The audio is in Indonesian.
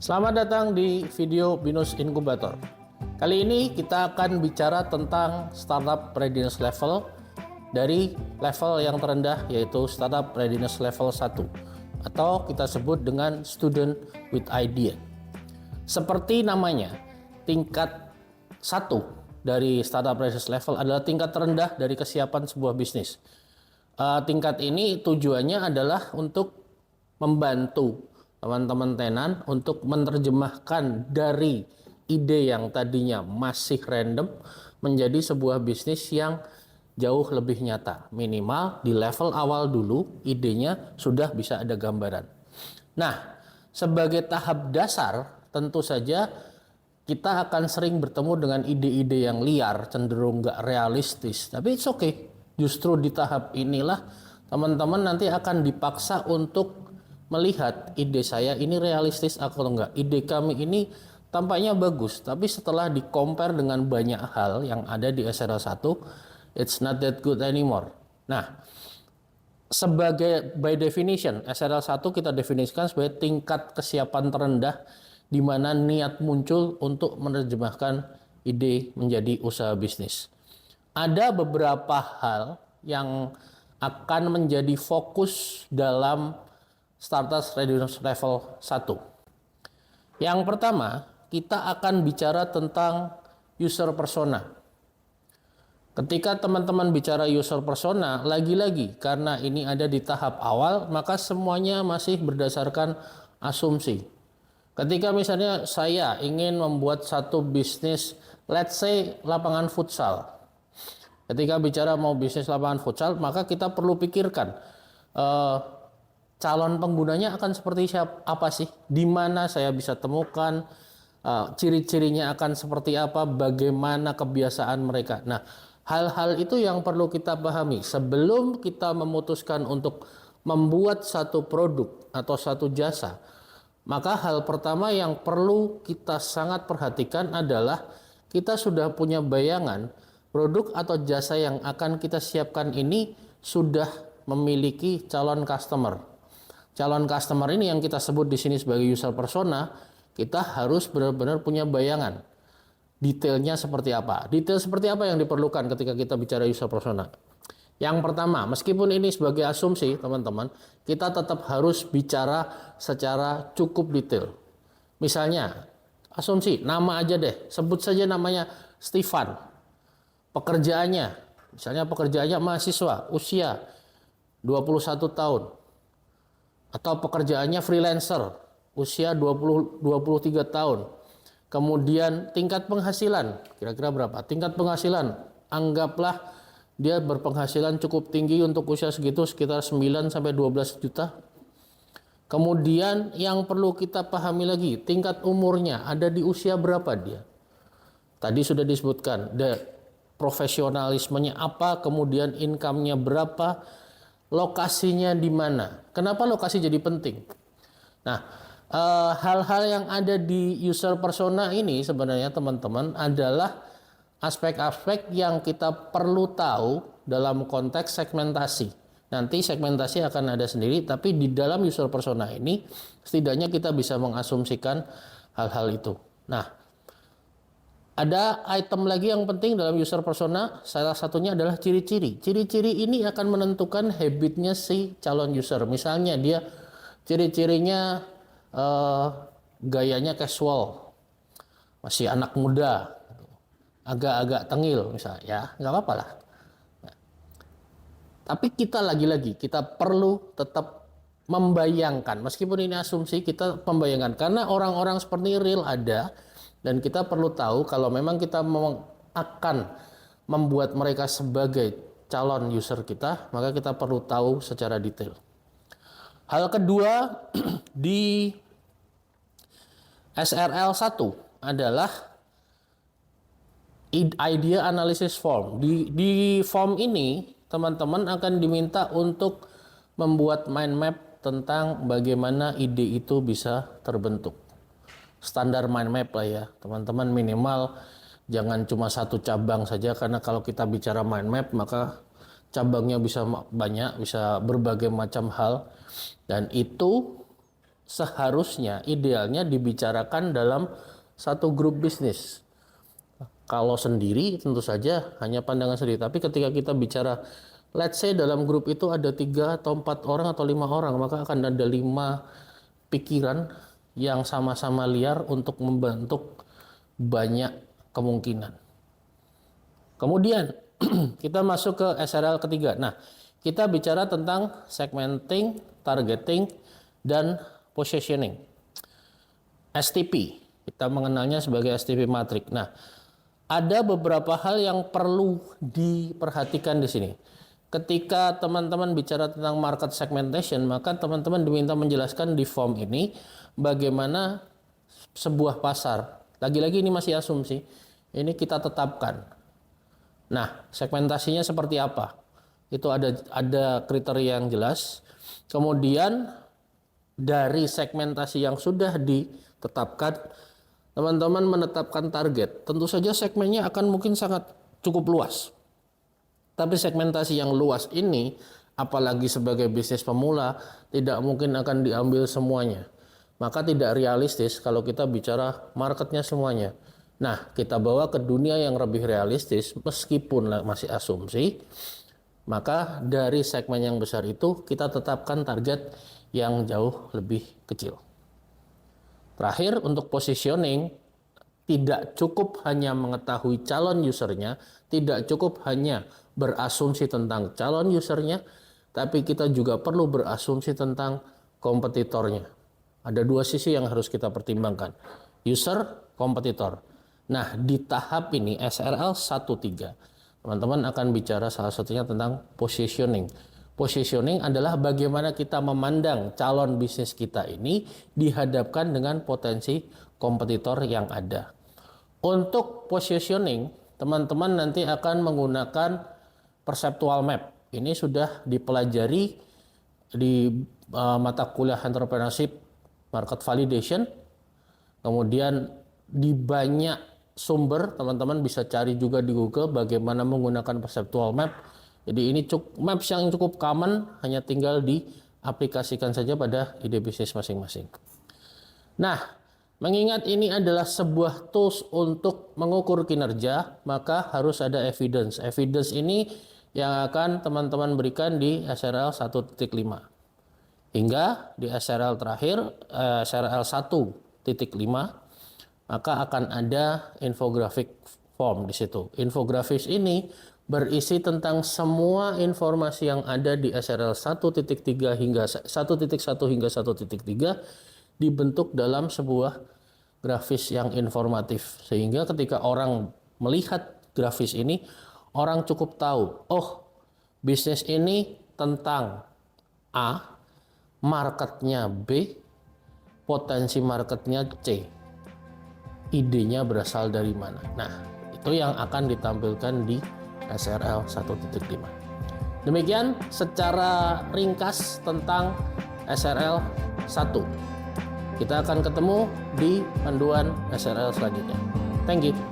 Selamat datang di video Binus Inkubator. Kali ini kita akan bicara tentang startup readiness level dari level yang terendah, yaitu startup readiness level 1 atau kita sebut dengan student with idea. Seperti namanya, tingkat 1 dari startup readiness level adalah tingkat terendah dari kesiapan sebuah bisnis. Tingkat ini tujuannya adalah untuk membantu teman-teman tenan untuk menerjemahkan dari ide yang tadinya masih random menjadi sebuah bisnis yang jauh lebih nyata. Minimal di level awal dulu idenya sudah bisa ada gambaran. Nah, sebagai tahap dasar tentu saja kita akan sering bertemu dengan ide-ide yang liar, cenderung nggak realistis. Tapi it's okay. Justru di tahap inilah teman-teman nanti akan dipaksa untuk melihat ide saya ini realistis atau enggak. Ide kami ini tampaknya bagus, tapi setelah di-compare dengan banyak hal yang ada di SRL 1, it's not that good anymore. Nah, sebagai by definition, SRL 1 kita definisikan sebagai tingkat kesiapan terendah di mana niat muncul untuk menerjemahkan ide menjadi usaha bisnis. Ada beberapa hal yang akan menjadi fokus dalam startup readiness level 1. Yang pertama, kita akan bicara tentang user persona. Ketika teman-teman bicara user persona, lagi-lagi karena ini ada di tahap awal, maka semuanya masih berdasarkan asumsi. Ketika misalnya saya ingin membuat satu bisnis, let's say lapangan futsal. Ketika bicara mau bisnis lapangan futsal, maka kita perlu pikirkan calon penggunanya akan seperti apa sih? Di mana saya bisa temukan, ciri-cirinya akan seperti apa, bagaimana kebiasaan mereka. Nah, hal-hal itu yang perlu kita pahami sebelum kita memutuskan untuk membuat satu produk atau satu jasa. Maka hal pertama yang perlu kita sangat perhatikan adalah kita sudah punya bayangan produk atau jasa yang akan kita siapkan ini sudah memiliki calon customer. Calon customer ini yang kita sebut di sini sebagai user persona, kita harus benar-benar punya bayangan detailnya seperti apa. Detail seperti apa yang diperlukan ketika kita bicara user persona? Yang pertama, meskipun ini sebagai asumsi, teman-teman, kita tetap harus bicara secara cukup detail. Misalnya, asumsi, nama aja deh, sebut saja namanya Stefan. Pekerjaannya, misalnya pekerjaannya mahasiswa, usia 21 tahun. Atau pekerjaannya freelancer, usia 23 tahun. Kemudian tingkat penghasilan, kira-kira berapa? Tingkat penghasilan, anggaplah dia berpenghasilan cukup tinggi untuk usia segitu, sekitar 9-12 juta. Kemudian yang perlu kita pahami lagi, tingkat umurnya ada di usia berapa dia? Tadi sudah disebutkan, profesionalismenya apa, kemudian income-nya berapa, lokasinya di mana. Kenapa lokasi jadi penting? Nah, hal-hal yang ada di user persona ini sebenarnya teman-teman adalah aspek-aspek yang kita perlu tahu dalam konteks segmentasi. Nanti segmentasi akan ada sendiri, tapi di dalam user persona ini setidaknya kita bisa mengasumsikan hal-hal itu. Nah, ada item lagi yang penting dalam user persona, salah satunya adalah ciri-ciri. Ciri-ciri ini akan menentukan habitnya si calon user. Misalnya dia ciri-cirinya gayanya casual, masih anak muda, agak-agak tengil misalnya, ya nggak apa-apa lah. Nah, tapi kita lagi-lagi, kita perlu tetap membayangkan, meskipun ini asumsi, kita membayangkan. Karena orang-orang seperti real ada, dan kita perlu tahu kalau memang kita akan membuat mereka sebagai calon user kita, maka kita perlu tahu secara detail. Hal kedua di SRL 1 adalah idea analysis form. Di form ini teman-teman akan diminta untuk membuat mind map tentang bagaimana ide itu bisa terbentuk. Standar mind map lah ya teman-teman, minimal jangan cuma satu cabang saja, karena kalau kita bicara mind map maka cabangnya bisa banyak, bisa berbagai macam hal, dan itu seharusnya idealnya dibicarakan dalam satu grup bisnis. Kalau sendiri tentu saja hanya pandangan sendiri, tapi ketika kita bicara, let's say dalam grup itu ada 3 atau 4 orang atau 5 orang, maka akan ada 5 pikiran yang sama-sama liar untuk membentuk banyak kemungkinan. Kemudian kita masuk ke SRL ketiga. Nah, kita bicara tentang segmenting, targeting, dan positioning. STP, kita mengenalnya sebagai STP matrix. Nah, ada beberapa hal yang perlu diperhatikan di sini. Ketika teman-teman bicara tentang market segmentation, maka teman-teman diminta menjelaskan di form ini bagaimana sebuah pasar. Lagi-lagi ini masih asumsi. Ini kita tetapkan. Nah, segmentasinya seperti apa? Itu ada kriteria yang jelas. Kemudian dari segmentasi yang sudah ditetapkan, teman-teman menetapkan target. Tentu saja segmennya akan mungkin sangat cukup luas. Tapi segmentasi yang luas ini, apalagi sebagai bisnis pemula, tidak mungkin akan diambil semuanya. Maka tidak realistis kalau kita bicara marketnya semuanya. Nah, kita bawa ke dunia yang lebih realistis, meskipun masih asumsi, maka dari segmen yang besar itu kita tetapkan target yang jauh lebih kecil. Terakhir, untuk positioning, tidak cukup hanya mengetahui calon usernya, tidak cukup hanya berasumsi tentang calon usernya, tapi kita juga perlu berasumsi tentang kompetitornya. Ada 2 sisi yang harus kita pertimbangkan, user, kompetitor. Nah, di tahap ini SRL 1.3, teman-teman akan bicara salah satunya tentang positioning. Positioning adalah bagaimana kita memandang calon bisnis kita ini dihadapkan dengan potensi kompetitor yang ada. Untuk positioning, teman-teman nanti akan menggunakan perceptual map. Ini sudah dipelajari di mata kuliah entrepreneurship market validation. Kemudian di banyak sumber, teman-teman bisa cari juga di Google bagaimana menggunakan perceptual map. Jadi ini maps yang cukup common, hanya tinggal diaplikasikan saja pada ide bisnis masing-masing. Nah, mengingat ini adalah sebuah tools untuk mengukur kinerja, maka harus ada evidence. Evidence ini yang akan teman-teman berikan di SRL 1.5. Hingga di SRL terakhir, SRL 1.5, maka akan ada infografik form di situ. Infografis ini berisi tentang semua informasi yang ada di SRL 1.3 hingga 1.1 hingga 1.3 dibentuk dalam sebuah grafis yang informatif, sehingga ketika orang melihat grafis ini, orang cukup tahu, oh, bisnis ini tentang A, marketnya B, potensi marketnya C, idenya berasal dari mana. Nah, itu yang akan ditampilkan di SRL 1.5. Demikian secara ringkas tentang SRL 1. Kita akan ketemu di panduan SRL selanjutnya. Thank you.